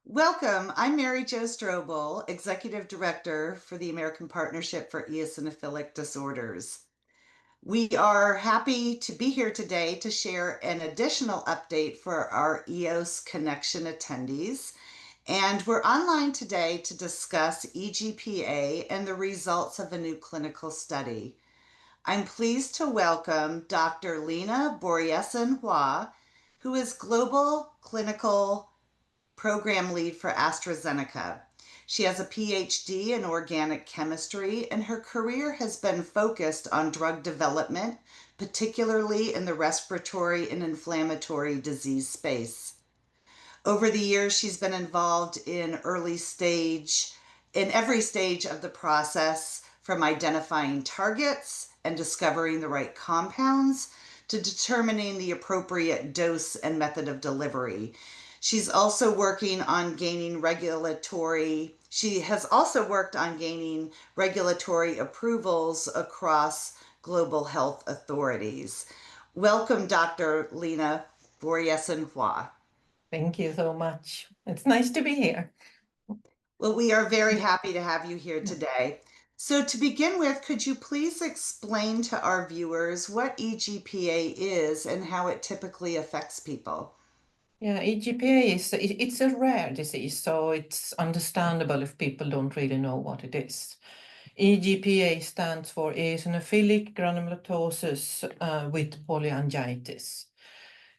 Welcome. I'm Mary Jo Strobel, Executive Director for the American Partnership for Eosinophilic Disorders. We are happy to be here today to share an additional update for our EOS Connection attendees. And we're online today to discuss EGPA and the results of a new clinical study. I'm pleased to welcome Dr. Lena Börjesson Sjö, who is Global Clinical Program Lead for AstraZeneca. She has a PhD in organic chemistry, and her career has been focused on drug development, particularly in the respiratory and inflammatory disease space. Over the years, she's been involved in every stage of the process, from identifying targets and discovering the right compounds to determining the appropriate dose and method of delivery. She has also worked on gaining regulatory approvals across global health authorities. Welcome, Dr. Lena Börjesson Sjö. Thank you so much. It's nice to be here. Well, we are very happy to have you here today. So to begin with, could you please explain to our viewers what EGPA is and how it typically affects people? Yeah, EGPA it's a rare disease, so it's understandable if people don't really know what it is. EGPA stands for eosinophilic granulomatosis with polyangiitis.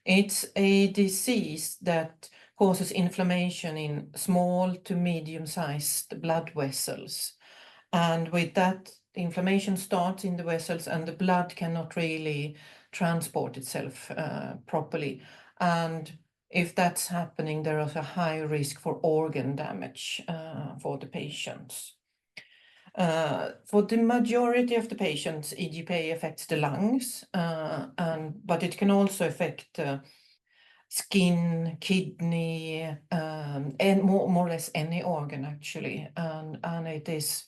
It's a disease that causes inflammation in small to medium-sized blood vessels. And with that, the inflammation starts in the vessels and the blood cannot really transport itself properly. And if that's happening, there is a high risk for organ damage for the patients. For the majority of the patients, EGPA affects the lungs, but it can also affect skin, kidney, and more or less any organ actually. And it is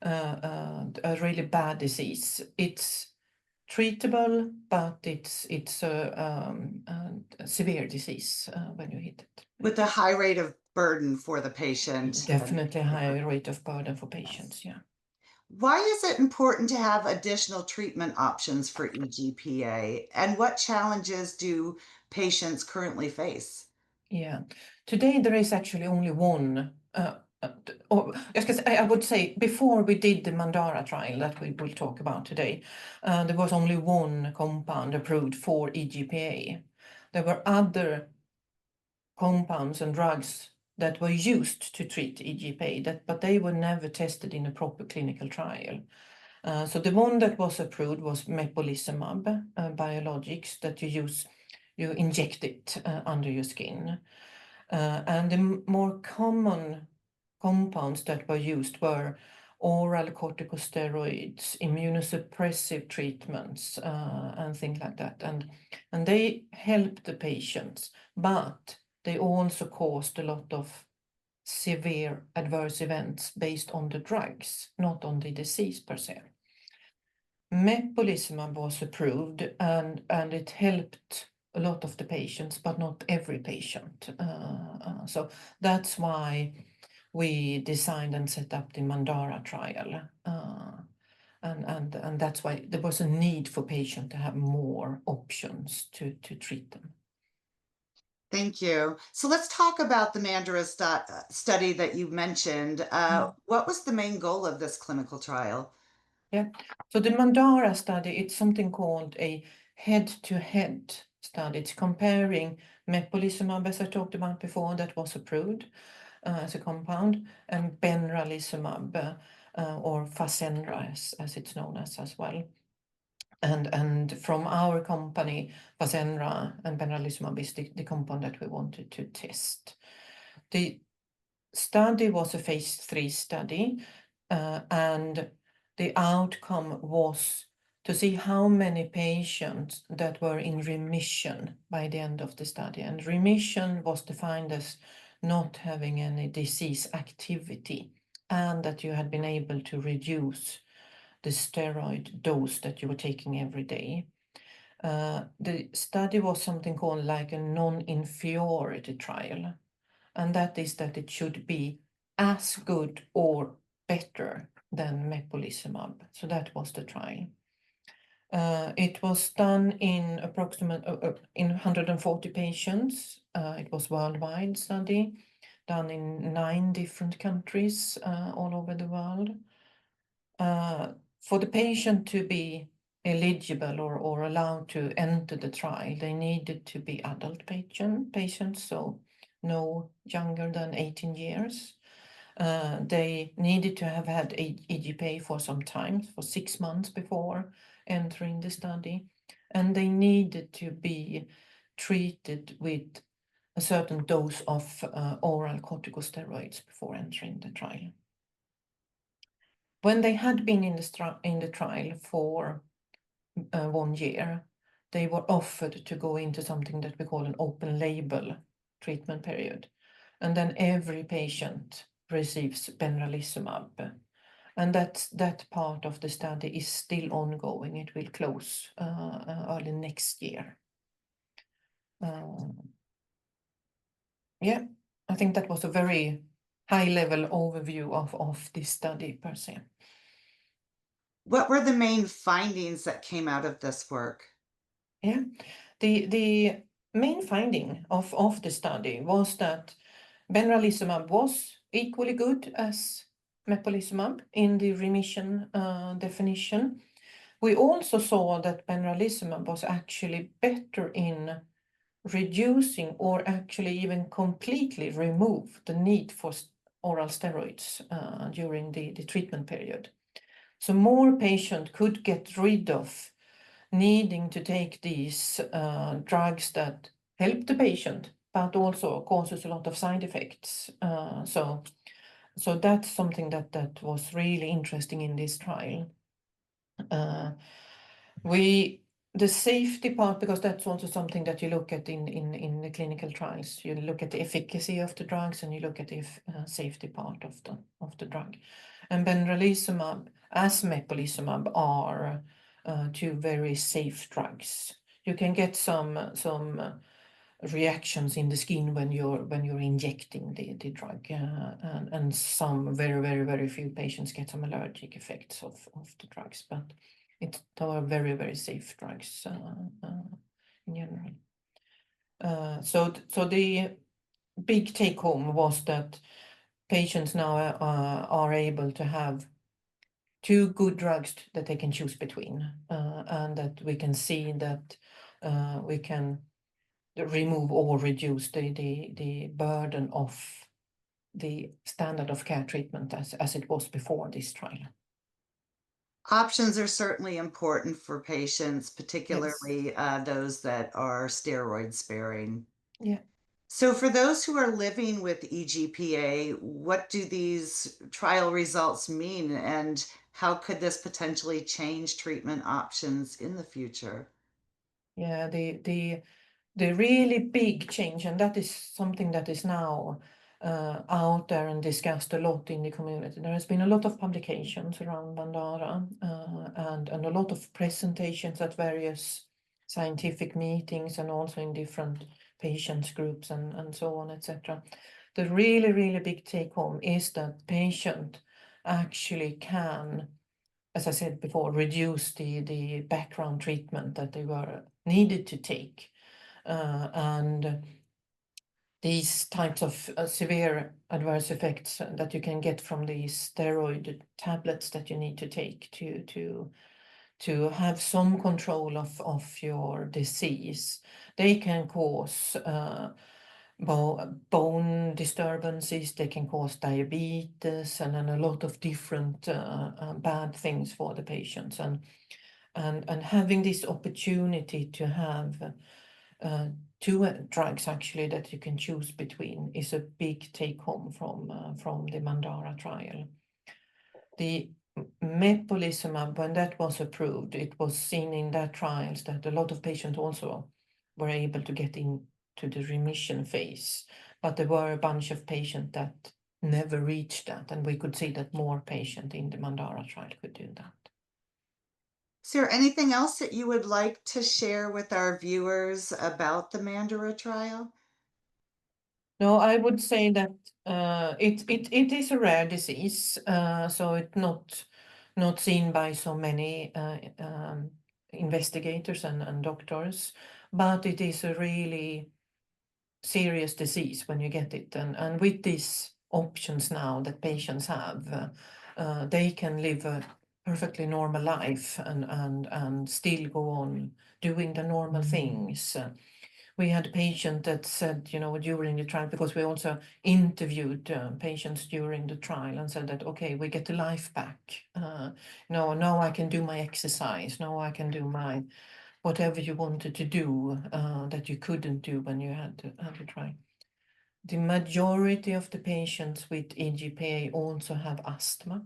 a really bad disease. It's treatable, but it's a severe disease when you hit it. With a high rate of burden for the patient. Definitely a high rate of burden for patients, yeah. Why is it important to have additional treatment options for EGPA, and what challenges do patients currently face? Yeah, today there is actually only one. I would say before we did the Mandara trial that we will talk about today, there was only one compound approved for EGPA. There were other compounds and drugs that were used to treat EGPA, but they were never tested in a proper clinical trial. So the one that was approved was mepolizumab, biologics that you inject it under your skin. And the more common compounds that were used were oral corticosteroids, immunosuppressive treatments, and things like that. And they helped the patients, but they also caused a lot of severe adverse events based on the drugs, not on the disease per se. Mepolizumab was approved and it helped a lot of the patients, but not every patient. So that's why we designed and set up the Mandara trial. And that's why there was a need for patients to have more options to treat them. Thank you. So let's talk about the Mandara study that you mentioned. What was the main goal of this clinical trial? Yeah, so the Mandara study, it's something called a head-to-head study. It's comparing mepolizumab, as I talked about before, that was approved as a compound, and benralizumab, or Fasenra, as it's known as well. And from our company, Fasenra and benralizumab is the compound that we wanted to test. The study was a phase 3 study, and the outcome was to see how many patients that were in remission by the end of the study. And remission was defined as not having any disease activity and that you had been able to reduce the steroid dose that you were taking every day. The study was something called like a non-inferiority trial. and that is that it should be as good or better than mepolizumab. So that was the trial. It was done in in 140 patients. It was worldwide study, done in 9 different countries all over the world. For the patient to be eligible or allowed to enter the trial, they needed to be adult patients, so no younger than 18 years. They needed to have had EGPA for some time, for 6 months before entering the study, and they needed to be treated with a certain dose of oral corticosteroids before entering the trial. When they had been in the trial for 1 year, they were offered to go into something that we call an open label treatment period, and then every patient receives benralizumab, and that part of the study is still ongoing. It will close early next year. Yeah, I think that was a very high-level overview of this study per se. What were the main findings that came out of this work? Yeah, the main finding of the study was that benralizumab was equally good as mepolizumab in the remission definition. We also saw that benralizumab was actually better in reducing or actually even completely remove the need for oral steroids during the treatment period. So more patients could get rid of needing to take these drugs that help the patient, but also causes a lot of side effects. So that's something that was really interesting in this trial. The safety part, because that's also something that you look at in the clinical trials. You look at the efficacy of the drugs and you look at the safety part of the drug. And benralizumab as mepolizumab are 2 very safe drugs. You can get some reactions in the skin when you're injecting the drug, and some very few patients get some allergic effects of the drugs, but they are very safe drugs in general. So the big take home was that patients now are able to have 2 good drugs that they can choose between, and that we can see that we can remove or reduce the burden of the standard of care treatment as it was before this trial. Options are certainly important for patients, Yes. particularly those that are steroid sparing. Yeah. So for those who are living with EGPA, what do these trial results mean, and how could this potentially change treatment options in the future? Yeah, the really big change, and that is something that is now out there and discussed a lot in the community. There has been a lot of publications around Mandara and a lot of presentations at various scientific meetings and also in different patients groups and so on, etc. The really big take home is that patient actually can, as I said before, reduce the background treatment that they were needed to take. And these types of severe adverse effects that you can get from these steroid tablets that you need to take to have some control of your disease, they can cause bone disturbances, they can cause diabetes, and then a lot of different bad things for the patients. And having this opportunity to have 2 drugs actually that you can choose between is a big take home from the Mandara trial. The mepolizumab, when that was approved, it was seen in that trials that a lot of patients also were able to get into the remission phase, but there were a bunch of patients that never reached that, and we could see that more patients in the Mandara trial could do that. Is there anything else that you would like to share with our viewers about the Mandara trial? No, I would say that it is a rare disease, so it's not seen by so many investigators and doctors, but it is a really serious disease when you get it. And with these options now that patients have, they can live a perfectly normal life and still go on doing the normal things. We had a patient that said, during the trial, because we also interviewed patients during the trial and said that, okay, we get the life back. Now I can do my exercise. Now I can do my whatever you wanted to do that you couldn't do when you had the trial. The majority of the patients with EGPA also have asthma.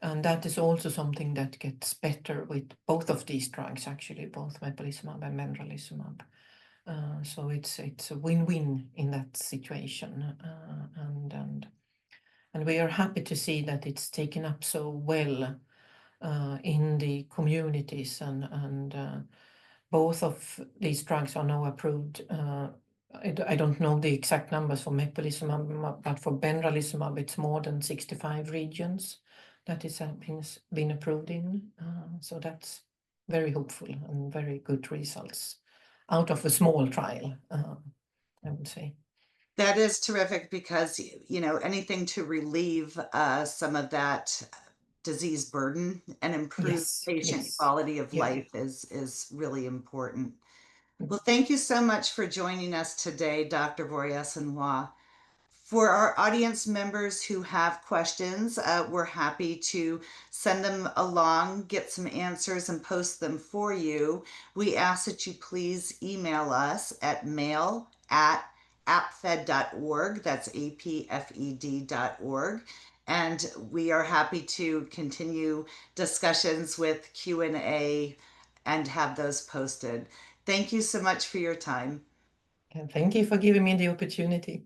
And that is also something that gets better with both of these drugs, actually, both mepolizumab and benralizumab. So it's a win-win in that situation. And we are happy to see that it's taken up so well in the communities, and both of these drugs are now approved. I don't know the exact numbers for mepolizumab, but for benralizumab, it's more than 65 regions that is been approved in. So that's very hopeful and very good results out of a small trial, I would say. That is terrific because, anything to relieve some of that disease burden and improve Yes, patient yes, quality of yeah. life is really important. Mm. Well, thank you so much for joining us today, Dr. Börjesson Sjö. For our audience members who have questions, we're happy to send them along, get some answers, and post them for you. We ask that you please email us at mail@apfed.org. That's apfed.org. And we are happy to continue discussions with Q&A and have those posted. Thank you so much for your time. And thank you for giving me the opportunity.